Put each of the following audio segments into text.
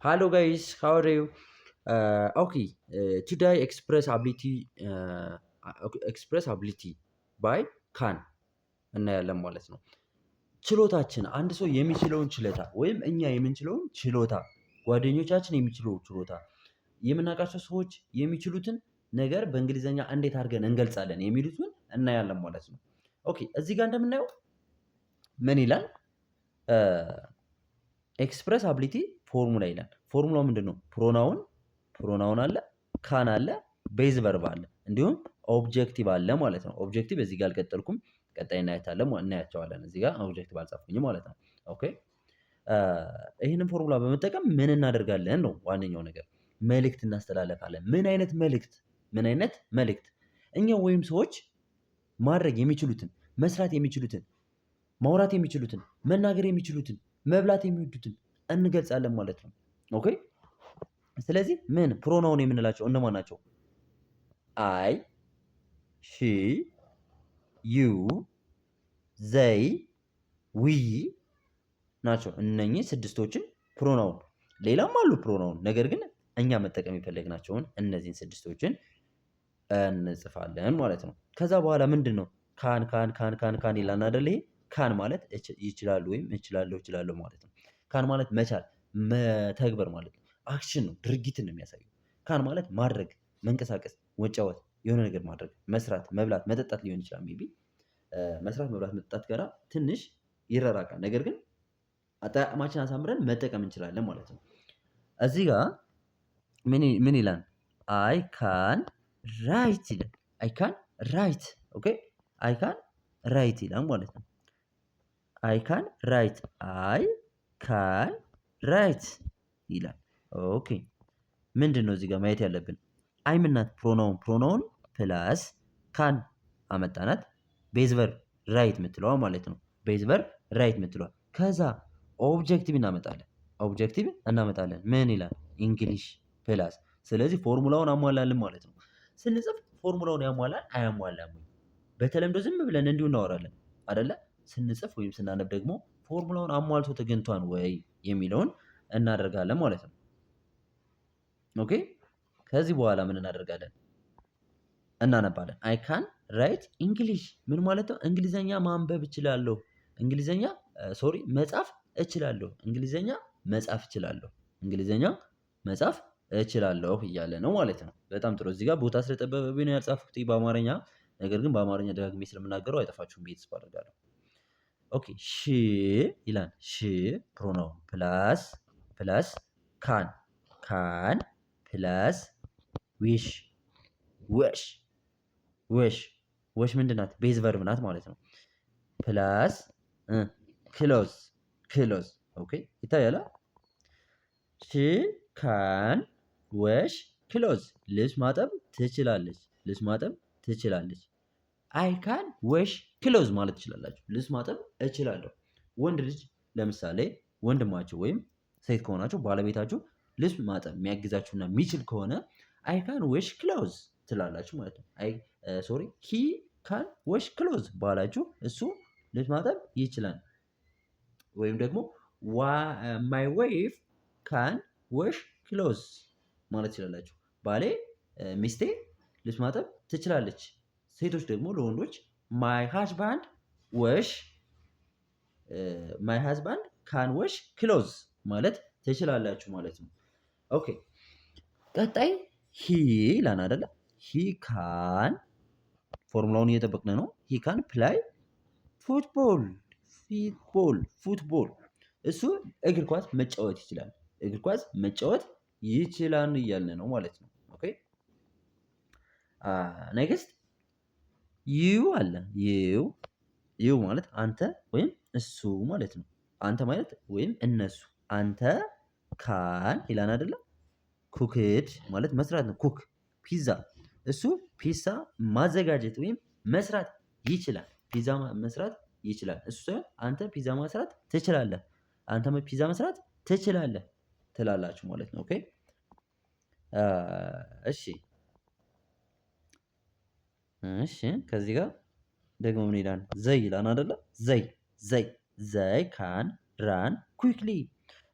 Hello guys, how are you? Today express ability by can እናያለን ማለት ነው። ችሎታችን አንድ ሰው የሚችለውን ችሎታ ወይም እኛ የምንችለውን ችሎታ ጓደኞቻችን የሚችለው ችሎታ የምናውቃቸው ሰዎች የሚችሉትን ነገር በእንግሊዘኛ እንዴት አድርገን እንገልጻለን የሚሉትን እናያለን ማለት ነው። ኦኬ እዚህ ጋር እንደምናየው ምን ይላል? ኤክስፕረስ አቢሊቲ ፎርሙላ ይላል። ፎርሙላው ምንድነው? ፕሮናውን አለ፣ ካን አለ፣ ቤዝ ቨርብ አለ፣ እንዲሁም ኦብጀክቲቭ አለ ማለት ነው። ኦብጀክቲቭ እዚህ ጋር አልቀጠልኩም፣ ቀጣይ እናያቸዋለን። እዚህ ጋር ኦብጀክቲቭ አልጻፍኩኝም ማለት ነው። ኦኬ ይህንን ፎርሙላ በመጠቀም ምን እናደርጋለን ነው ዋነኛው ነገር። መልእክት እናስተላልፋለን። ምን አይነት መልእክት? እኛ ወይም ሰዎች ማድረግ የሚችሉትን፣ መስራት የሚችሉትን፣ ማውራት የሚችሉትን፣ መናገር የሚችሉትን፣ መብላት የሚወዱትን እንገልጻለን ማለት ነው። ኦኬ ስለዚህ ምን ፕሮናውን የምንላቸው እነማን ናቸው? አይ፣ ሺ፣ ዩ፣ ዘይ፣ ዊ ናቸው። እነኚህ ስድስቶችን ፕሮናውን፣ ሌላም አሉ ፕሮናውን፣ ነገር ግን እኛ መጠቀም የፈለግናቸውን እነዚህን ስድስቶችን እንጽፋለን ማለት ነው። ከዛ በኋላ ምንድን ነው ካን ይላል አይደል? ይሄ ካን ማለት ይችላሉ ወይም እችላለሁ ማለት ነው። ካን ማለት መቻል፣ መተግበር ማለት ነው። አክሽን ነው፣ ድርጊትን ነው የሚያሳየው። ካን ማለት ማድረግ፣ መንቀሳቀስ፣ መጫወት፣ የሆነ ነገር ማድረግ፣ መስራት፣ መብላት፣ መጠጣት ሊሆን ይችላል። ሜይ ቢ መስራት፣ መብላት፣ መጠጣት ጋር ትንሽ ይራራቃል። ነገር ግን አጠቃቀማችንን አሳምረን መጠቀም እንችላለን ማለት ነው። እዚህ ጋር ምን ይላል? አይ ካን ራይት ይላል። አይ ካን ራይት። ኦኬ አይ ካን ራይት ይላል ማለት ነው። አይ ካን ራይት፣ አይ ካን ራይት ይላል። ኦኬ ምንድን ነው እዚህ ጋር ማየት ያለብን? አይ ምናት ፕሮናውን ፕላስ ካን አመጣናት። ቤዝቨር ራይት የምትለዋ ማለት ነው። ቤዝቨር ራይት የምትለዋ ከዛ ኦብጀክቲቭ እናመጣለን። ምን ይላል? እንግሊሽ ፕላስ። ስለዚህ ፎርሙላውን አሟላልን ማለት ነው። ስንጽፍ ፎርሙላውን ያሟላል አያሟላም? በተለምዶ ዝም ብለን እንዲሁ እናወራለን አይደለ? ስንጽፍ ወይም ስናነብ ደግሞ ፎርሙላውን አሟልቶ ተገኝቷል ወይ የሚለውን እናደርጋለን ማለት ነው። ኦኬ ከዚህ በኋላ ምን እናደርጋለን? እናነባለን። አይ ካን ራይት እንግሊሽ ምን ማለት ነው? እንግሊዘኛ ማንበብ እችላለሁ። መጻፍ እችላለሁ። እንግሊዘኛ መጻፍ እችላለሁ እያለ ነው ማለት ነው። በጣም ጥሩ። እዚህ ጋር ቦታ ስለጠበበብኝ ነው ያልጻፍኩት በአማርኛ። ነገር ግን በአማርኛ ደጋግሜ ስለምናገረው አይጠፋችሁም ብዬ ተስፋ አደርጋለሁ። ኦኬ ሺ ይላል። ሺ ፕሮናውን ፕላስ ካን ፕላስ ወሽ ምንድን ናት? ቤዝ ቨርብ ናት ማለት ነው። ፕላስ ክሎዝ ኦኬ ይታያል። ሺ ካን ወሽ ክሎዝ ልብስ ማጠብ ትችላለች። አይ ካን ወሽ ክሎዝ ማለት ትችላላችሁ። ልብስ ማጠብ እችላለሁ። ወንድ ልጅ ለምሳሌ ወንድማችሁ ወይም ሴት ከሆናችሁ ባለቤታችሁ ልብስ ማጠብ የሚያግዛችሁና የሚችል ከሆነ አይ ካን ወሽ ክሎዝ ትላላችሁ ማለት ነው። ሂ ካን ወሽ ክሎዝ ባላችሁ እሱ ልብስ ማጠብ ይችላል። ወይም ደግሞ ማይ ዌይፍ ካን ወሽ ክሎዝ ማለት ትችላላችሁ። ባሌ ሚስቴ ልብስ ማጠብ ትችላለች። ሴቶች ደግሞ ለወንዶች ማይ ሃዝባንድ ካን ወሽ ክሎዝ ማለት ትችላላችሁ ማለት ነው። ኦኬ ቀጣይ ሂ ይላል አይደለ? ሂ ካን ፎርሙላውን እየጠበቅን ነው። ሂ ካን ፕላይ ፉትቦል እሱ እግር ኳስ መጫወት ይችላል እያልን ነው ማለት ነው። ኦኬ ኔክስት ዩ አለ። ዩ ማለት አንተ ወይም እሱ ማለት ነው። አንተ ማለት ወይም እነሱ። አንተ ካን ይላል አይደለ? ኩክድ ማለት መስራት ነው። ኩክ ፒዛ፣ እሱ ፒዛ ማዘጋጀት ወይም መስራት ይችላል። ፒዛ መስራት ይችላል እሱ ሳይሆን አንተ ፒዛ መስራት ትችላለህ። አንተ ፒዛ መስራት ትችላለህ ትላላችሁ ማለት ነው። ኦኬ እሺ ከዚህ ጋር ደግሞ ምን ይላል? ዘይ ይላል አይደለ? ዘይ ካን ራን ኩዊክሊ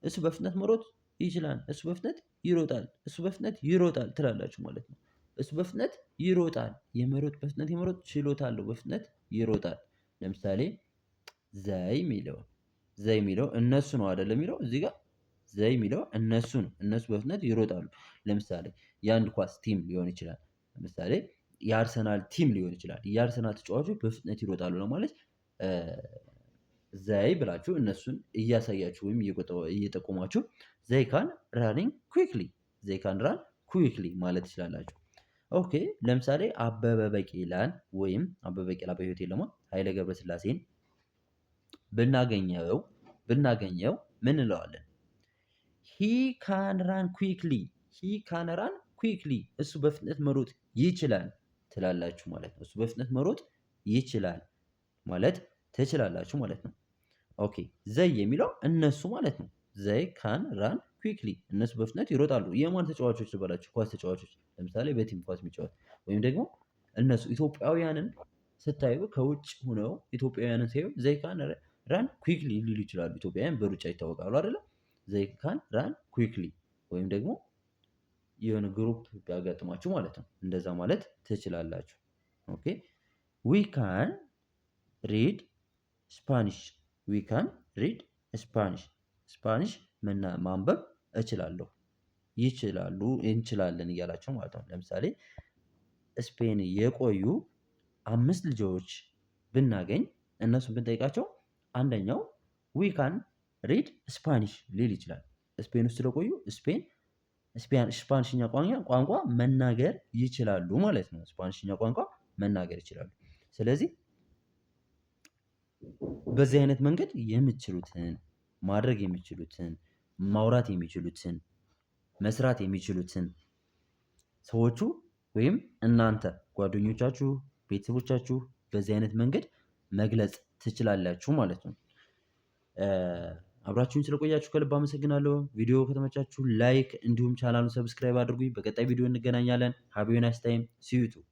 እሱ በፍጥነት መሮጥ ይችላል። እሱ በፍጥነት ይሮጣል። እሱ በፍጥነት ይሮጣል ትላላችሁ ማለት ነው። እሱ በፍጥነት ይሮጣል። በፍጥነት የመሮጥ ችሎታ አለው። በፍጥነት ይሮጣል። ለምሳሌ ዘይ የሚለው እነሱ ነው አይደለም የሚለው እዚህ ጋር ዘይ የሚለው እነሱ ነው። እነሱ በፍጥነት ይሮጣሉ። ለምሳሌ የአንድ ኳስ ቲም ሊሆን ይችላል። ለምሳሌ የአርሰናል ቲም ሊሆን ይችላል። የአርሰናል ተጫዋቾች በፍጥነት ይሮጣሉ ለማለት ዘይ ብላችሁ እነሱን እያሳያችሁ ወይም እየጠቆማችሁ ዘይ ካን ራኒንግ ኩዊክሊ ዘይ ካን ራን ኩዊክሊ ማለት ትችላላችሁ። ኦኬ ለምሳሌ አበበ ቢቂላን ወይም አበበ ቢቂላ በህይወት የለማ ኃይሌ ገብረስላሴን ብናገኘው ምን እንለዋለን? ሂ ካን ራን ኩዊክሊ ሂ ካን ራን ኩዊክሊ እሱ በፍጥነት መሮጥ ይችላል ትላላችሁ ማለት ነው። እሱ በፍጥነት መሮጥ ይችላል ማለት ትችላላችሁ ማለት ነው። ኦኬ ዘይ የሚለው እነሱ ማለት ነው። ዘይ ካን ራን ኩዊክሊ እነሱ በፍጥነት ይሮጣሉ። የማን ተጫዋቾች ልበላችሁ? ኳስ ተጫዋቾች ለምሳሌ በቲም ኳስ የሚጫወት ወይም ደግሞ እነሱ ኢትዮጵያውያንን ስታዩ ከውጭ ሆነው ኢትዮጵያውያንን ሲያዩ ዘይ ካን ራን ኩዊክሊ ሊሉ ይችላሉ። ኢትዮጵያውያን በሩጫ ይታወቃሉ አይደለ? ዘይ ካን ራን ኩዊክሊ ወይም ደግሞ የሆነ ግሩፕ ቢያጋጥማችሁ ማለት ነው። እንደዛ ማለት ትችላላችሁ። ኦኬ ዊ ካን ሪድ ስፓኒሽ ዊ ካን ሪድ ስፓኒሽ ስፓኒሽ ማንበብ እችላለሁ። ይችላሉ እንችላለን እያላቸው ማለት ነው። ለምሳሌ ስፔን የቆዩ 5 ልጆች ብናገኝ እነሱን ብንጠይቃቸው አንደኛው ዊ ካን ሪድ ስፓኒሽ ሊል ይችላል። ስፔን ውስጥ ስለቆዩ ስፓኒሽኛ ቋንቋ መናገር ይችላሉ ማለት ነው። ስፓኒሽኛ ቋንቋ መናገር ይችላሉ። ስለዚህ በዚህ አይነት መንገድ የምትችሉትን ማድረግ የሚችሉትን ማውራት የሚችሉትን መስራት የሚችሉትን ሰዎቹ ወይም እናንተ ጓደኞቻችሁ፣ ቤተሰቦቻችሁ በዚህ አይነት መንገድ መግለጽ ትችላላችሁ ማለት ነው። አብራችሁን ስለቆያችሁ ከልብ አመሰግናለሁ። ቪዲዮ ከተመቻችሁ ላይክ እንዲሁም ቻናሉን ሰብስክራይብ አድርጉኝ። በቀጣይ ቪዲዮ እንገናኛለን። ሃቭ ኤ ናይስ ታይም ሲ ዩ ቱ